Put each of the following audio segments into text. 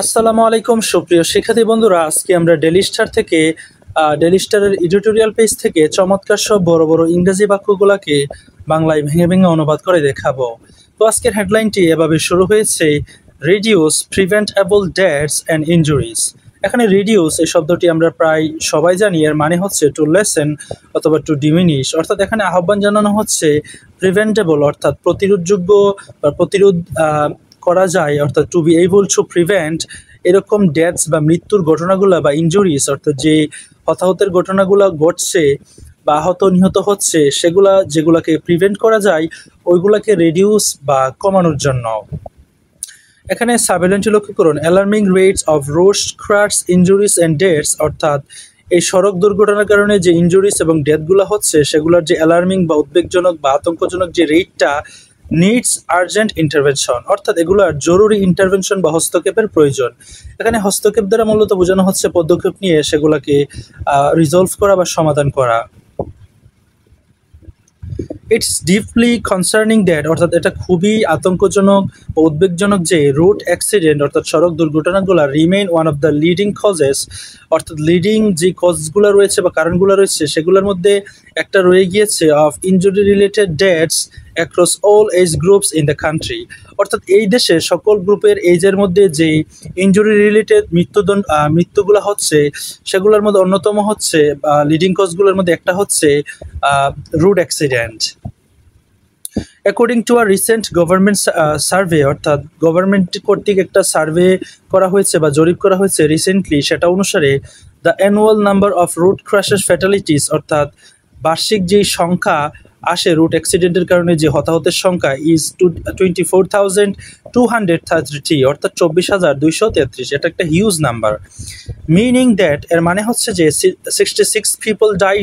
আসসালামু আলাইকুম সুপ্রিয় শিক্ষার্থী বন্ধুরা, আজকে আমরা ডেইলি স্টার থেকে ডেইলি স্টারের এডিটোরিয়াল পেজ থেকে চমৎকার সব বড় বড় ইংরেজি বাক্যগুলোকে বাংলায় ভেঙে ভেঙে অনুবাদ করে দেখাবো। তো আজকের হেডলাইনটি এভাবে শুরু হয়েছে, reduce preventable deaths and injuries. এখানে রিডিউস এই শব্দটি আমরা প্রায় সবাই জানি, এর মানে হচ্ছে টু লেসেন অথবা টু ডিমিনিশ, অর্থাৎ এখানে আহ্বান জানানো হচ্ছে প্রিভেন্টেবল অর্থাৎ প্রতিরোধযোগ্য বা প্রতিরোধ করা যায়, অর্থাৎ to be able to prevent এরকম ডেথস বা মৃত্যুর ঘটনাগুলো বা ইনজুরিস অর্থাৎ যে হতাহতের ঘটনাগুলো ঘটছে বা আহত নিহত হচ্ছে সেগুলা যেগুলোকে প্রিভেন্ট করা যায় ওইগুলোকে রিডিউস বা কমানোর জন্য। এখানে সাবহেডলাইনটি লক্ষ্য করুন, alarming rates of road crash ইনজুরিস and deaths, অর্থাৎ এই সড়ক দুর্ঘটনার কারণে যে ইনজুরিস এবং ডেথগুলো হচ্ছে সেগুলোর যে অ্যালার্মিং বা উদ্বেগজনক বা আতঙ্কজনক যে রেটটা নিডস আর্জেন্ট ইন্টারভেনশন, অর্থাৎ এগুলোর জরুরি ইন্টারভেনশন বা হস্তক্ষেপের প্রয়োজন। এখানে হস্তক্ষেপ দ্বারা মূলত বোঝানো হচ্ছে পদক্ষেপ নিয়ে সেগুলোকে রিজলভ করা বা সমাধান করা। ইটস ডিপলি কনসার্নিং দ্যাট, অর্থাৎ এটা খুবই আতঙ্কজনক ও উদ্বেগজনক যে রোড অ্যাক্সিডেন্ট অর্থাৎ সড়ক দুর্ঘটনাগুলো remain one of the leading causes, অর্থাৎ লিডিং যে কজগুলো রয়েছে বা কারণগুলো রয়েছে সেগুলোর মধ্যে একটা রয়ে গিয়েছে of injury related deaths across all age groups in the country, অর্থাৎ এই দেশে সকল গ্রুপের এজের মধ্যে যে ইনজুরি রিলেটেড মৃত্যুগুলো হচ্ছে সেগুলোর মধ্যে অন্যতম হচ্ছে বা লিডিং কজগুলোর মধ্যে একটা হচ্ছে road accident. According to a recent government survey, অর্থাৎ গভর্নমেন্ট কর্তৃক একটা সার্ভে করা হয়েছে বা জরিপ করা হয়েছে রিসেন্টলি, সেটা অনুসারে the annual number of road crashes fatalities, অর্থাৎ বার্ষিক যেই সংখ্যা আসে রুট অ্যাক্সিডেন্টের কারণে যে হতাহতের সংখ্যা ইজ 24,233, অর্থাৎ 24,233। এটা একটা হিউজ নাম্বার। মিনিং দ্যাট, এর মানে হচ্ছে যে 66 people die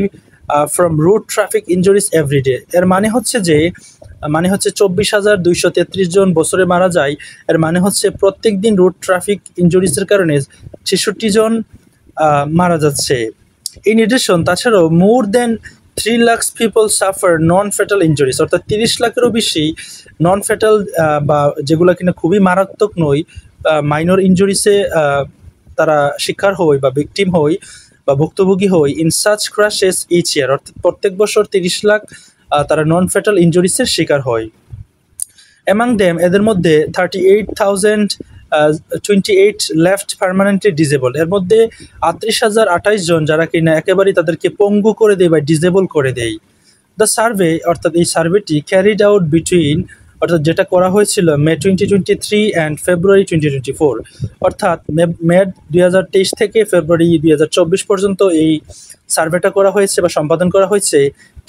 from road traffic injuries every day. এর মানে হচ্ছে 24,233 জন বছরে মারা যায়। এর মানে হচ্ছে প্রত্যেক দিন রোড ট্রাফিক ইনজুরিজের কারণে 66 জন মারা যাচ্ছে। ইন এডিশন, তাছাড়াও মোর দেন 3 লাখ পিপল সাফার নন ফ্যাটাল ইনজুরিজ, অর্থাৎ 30 লাখেরও বেশি নন ফ্যাটাল বা যেগুলো কিনা খুবই মারাত্মক নয় মাইনর ইনজুরিসে তারা শিকার হয় বা ভিকটিম হয় বা ভুক্তভোগী হয় in such crashes each year, অর্থাৎ প্রত্যেক বছর 30 লাখ তারা নন ফ্যাটাল ইনজুরিসের শিকার হয়। অ্যামাং দেম, এদের মধ্যে 38,028 লেফট পার্মানেন্টলি ডিজেবল, এর মধ্যে 38,028 জন যারা কিনা একেবারেই তাদেরকে পঙ্গু করে দেয় বা ডিজেবল করে দেয়। দ্য সার্ভে, অর্থাৎ এই সার্ভেটি ক্যারিড আউট বিটুইন, অর্থাৎ যেটা করা হয়েছিল মে 2023 অ্যান্ড ফেব্রুয়ারি 2024, অর্থাৎ মে 2023 থেকে ফেব্রুয়ারি 2024 পর্যন্ত এই সার্ভেটা করা হয়েছে বা সম্পাদন করা হয়েছে।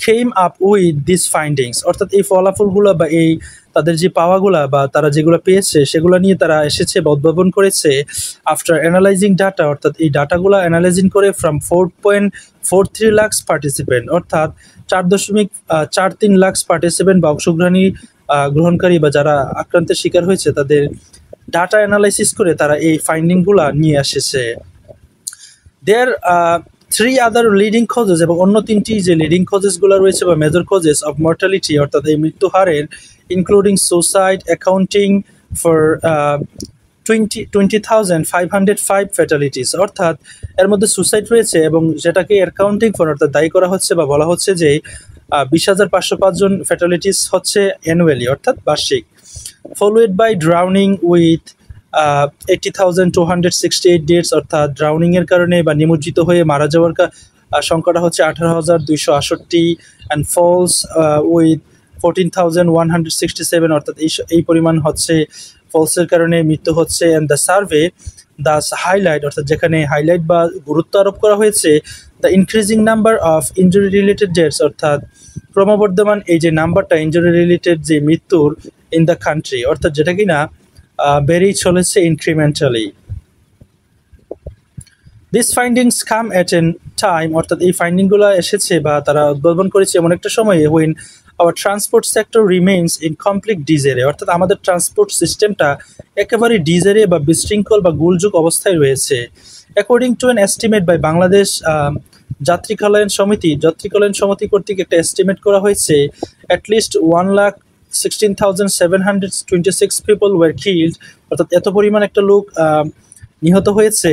Came up with this findings, অর্থাৎ এই ফলাফলগুলো বা এই তাদের যে পাওয়াগুলা বা তারা যেগুলো পেয়েছে সেগুলো নিয়ে তারা এসেছে বা উদ্ভাবন করেছে আফটার অ্যানালাইজিং ডাটা, অর্থাৎ এই ডাটাগুলো অ্যানালাইজিং করে ফ্রম 4.43 লাখ পার্টিসিপেন্ট, অর্থাৎ 4.43 লাখ পার্টিসিপেন্ট বা গ্রহণকারী বা যারা আক্রান্তের শিকার হয়েছে তাদের ডাটা অ্যানালাইসিস করে তারা এই ফাইন্ডিংগুলা নিয়ে এসেছে। দেয়ার 3 আদার লিডিং কজেস, এবং অন্য 3টি যে লিডিং কজেসগুলো রয়েছে বা মেজর কজেস অফ মর্টালিটি, অর্থাৎ এই মৃত্যু হারের, ইনক্লুডিং সুসাইড অ্যাকাউন্টিং ফর 20,505 ফ্যাটালিটিস, অর্থাৎ এর মধ্যে সুসাইড রয়েছে এবং যেটাকে অ্যাকাউন্টিং ফর অর্থাৎ দায়ী করা হচ্ছে বা বলা হচ্ছে যে 20,505 জন ফ্যাটালিটিস হচ্ছে অ্যানুয়ালি অর্থাৎ বার্ষিক। Followed by drowning with 80,268 deaths, অর্থাৎ ড্রাউনিংয়ের কারণে বা নিমজ্জিত হয়ে মারা যাওয়ার সংখ্যাটা হচ্ছে 18,268, অ্যান্ড ফলস উইথ 14,167, অর্থাৎ এই পরিমাণ হচ্ছে ফলসের কারণে মৃত্যু হচ্ছে। And the survey Das highlight, অর্থাৎ যেখানে হাইলাইট বা গুরুত্ব আরোপ করা হয়েছে the increasing number of injury related deaths, অর্থাৎ ক্রমবর্ধমান এই যে নাম্বারটা ইনজুরি রিলেটেড যে মৃত্যুর ইন দ্য কান্ট্রি, অর্থাৎ যেটা কিনা বেড়েই চলেছে incrementally. This findings come at an time, অর্থাৎ এই ফাইন্ডিংগুলো এসেছে বা তারা উদ্ভাবন করেছে এমন একটা সময়ে when our transport sector remains in complete disarray, অর্থাৎ আমাদের ট্রান্সপোর্ট সিস্টেমটা একেবারে ডিজেরে বা বিশৃঙ্খল বা গোলযোগ অবস্থায় রয়েছে। According to an estimate by Bangladesh Jatrikalyan Samity কর্তৃক একটা এস্টিমেট করা হয়েছে অ্যাটলিস্ট 1,16,726 পিপল ওয়ার কিল্ড, অর্থাৎ এত পরিমাণ একটা লোক নিহত হয়েছে,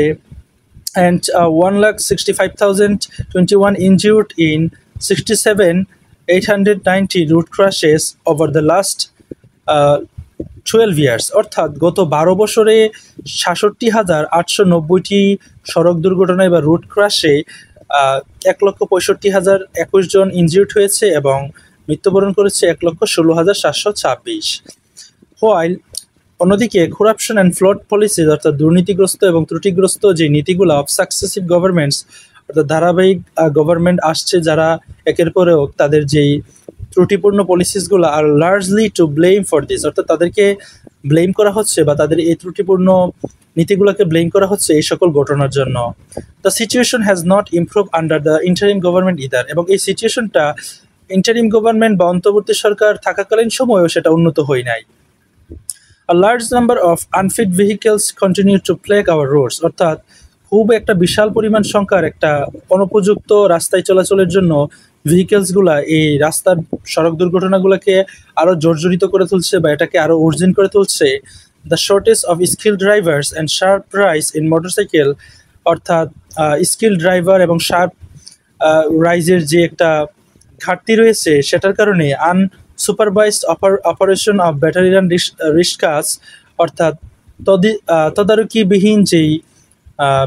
and 1,65,021 injured in 67,890 road crashes over the last 12 years, অর্থাৎ গত 12 বছরে 66,890টি সড়ক দুর্ঘটনায় বা রুট ক্রাশে 1,65,021 জন ইনজিউর্ড হয়েছে এবং মৃত্যুবরণ করেছে 1,16,726। হোয়াইল অন্যদিকে করাপশন অ্যান্ড ফ্লড পলিসিজ অর্থাৎ দুর্নীতিগ্রস্ত এবং ত্রুটিগ্রস্ত যে নীতিগুলো অফ সাকসেসিভ গভর্নমেন্টস অর্থাৎ ধারাবাহিক গভর্নমেন্ট আসছে যারা একের পরেও তাদের যেই ত্রুটিপূর্ণ পলিসিসগুলো are largely to blame for this, অর্থাৎ তাদেরকে ব্লেম করা হচ্ছে বা তাদের এই ত্রুটিপূর্ণ নীতিগুলোকে ব্লেম করা হচ্ছে এই সকল ঘটনার জন্য। The situation has not improve under the interim government either, এবং এই সিচুয়েশনটা ইন্টারিম গভর্নমেন্ট বা অন্তর্বর্তী সরকার থাকাকালীন সময়েও সেটা উন্নত হয় নাই। A large number of unfit vehicles continue to plague our roads, অর্থাৎ খুব একটা বিশাল পরিমাণ সংখ্যার একটা অনুপযুক্ত রাস্তায় চলাচলের জন্য ভেহিকেলসগুলা এই রাস্তার সড়ক দুর্ঘটনাগুলোকে আরও জর্জরিত করে তুলছে বা এটাকে আরও অর্জিন করে তুলছে। The shortage of skill drivers and sharp rise in motorcycle, অর্থাৎ স্কিল ড্রাইভার এবং শার্প রাইজের যে একটা ঘাটতি রয়েছে সেটার কারণে unsupervised operation of battery run rickshaws, অর্থাৎ তদারকিবিহীন যেই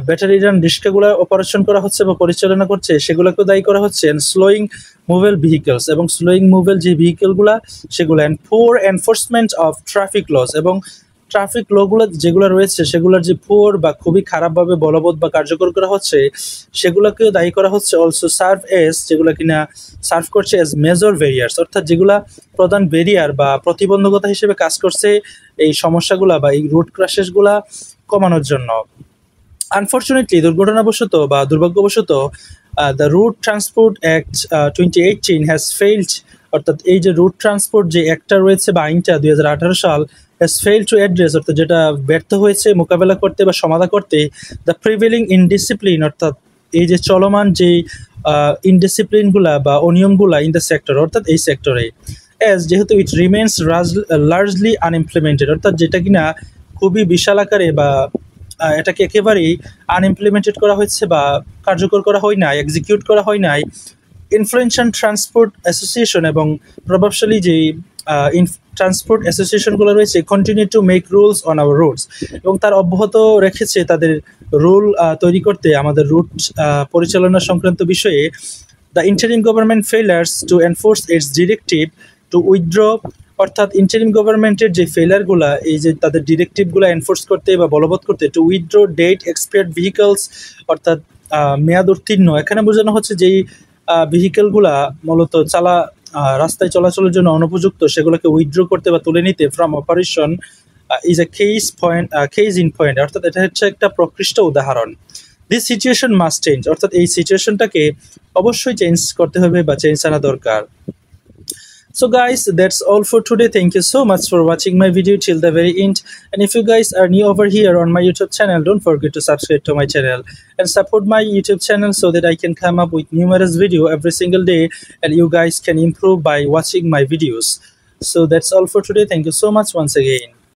ব্যাটারি রান রিক্সাগুলো অপারেশন করা হচ্ছে বা পরিচালনা করছে সেগুলোকেও দায়ী করা হচ্ছে। অ্যান্ড স্লোয়িং মুভেল ভেহিকেলস, এবং স্লোয়িং মুভেল যে ভেহিকেলগুলো সেগুলো। And poor enforcement of traffic laws, এবং ট্রাফিক লগুলো যেগুলো রয়েছে সেগুলোর যে পোর বা খুবই খারাপভাবে বলবৎ বা কার্যকর করা হচ্ছে সেগুলোকেও দায়ী করা হচ্ছে। অলসো সার্ভ এস, যেগুলো কিনা সার্ভ করছে এজ মেজর ব্যারিয়ার্স, অর্থাৎ যেগুলা প্রধান ব্যারিয়ার বা প্রতিবন্ধকতা হিসেবে কাজ করছে এই সমস্যাগুলা বা এই রুট ক্রাশেসগুলা কমানোর জন্য। আনফর্চুনেটলি দুর্ঘটনাবশত বা দুর্ভাগ্যবশত the route transport act 2018 has failed, অর্থাৎ এই যে রুট ট্রান্সপোর্ট যে অ্যাক্টটা রয়েছে বা আইনটা 2018 সাল হ্যাজ ফেইলড টু অ্যাড্রেস, অর্থাৎ যেটা ব্যর্থ হয়েছে মোকাবেলা করতে বা সমাধা করতে দ্য প্রিভেলিং ইনডিসিপ্লিন, অর্থাৎ এই যে চলমান যে ইনডিসিপ্লিনগুলা বা অনিয়মগুলা ইন দ্য সেক্টর, অর্থাৎ এই সেক্টরে। অ্যাজ যেহেতু ইট রিমেন্স লার্জলি আনইমপ্লিমেন্টেড, অর্থাৎ যেটা কিনা খুবই বিশাল আকারে বা এটাকে একেবারেই আনইমপ্লিমেন্টেড করা হয়েছে বা কার্যকর করা হয় নাই, এক্সিকিউট করা হয় নাই। ইনফ্লুয়েন্সিয়াল ট্রান্সপোর্ট অ্যাসোসিয়েশন এবং প্রভাবশালী যে ট্রান্সপোর্ট অ্যাসোসিয়েশনগুলো রয়েছে continue to make rules on our roots, এবং তার অব্যাহত রেখেছে তাদের রুল তৈরি করতে আমাদের রুট পরিচালনা সংক্রান্ত বিষয়ে। The interim government ফেইলার্স to enforce it's directive two withdraw, অর্থাৎ ইন্টারিম গভর্নমেন্টের যে ফেইলারগুলা এই যে তাদের ডিরেক্টিভগুলো এনফোর্স করতে বা বলবৎ করতে, to withdraw date expired vehicles, অর্থাৎ মেয়াদ উত্তীর্ণ, এখানে বোঝানো হচ্ছে যেই ভেহিকেলগুলা মূলত রাস্তায় চলাচলের জন্য অনুপযুক্ত সেগুলোকে উইথড্র করতে বা তুলে নিতে from operation is a case in point, অর্থাৎ এটা হচ্ছে একটা প্রকৃষ্ট উদাহরণ। দিস সিচুয়েশন মাস্ট চেঞ্জ, অর্থাৎ এই সিচুয়েশনটাকে অবশ্যই চেঞ্জ করতে হবে বা চেঞ্জ আনা দরকার। So guys, that's all for today. Thank you so much for watching my video till the very end. And if you guys are new over here on my YouTube channel, don't forget to subscribe to my channel and support my YouTube channel so that I can come up with numerous video every single day and you guys can improve by watching my videos. So that's all for today. Thank you so much once again.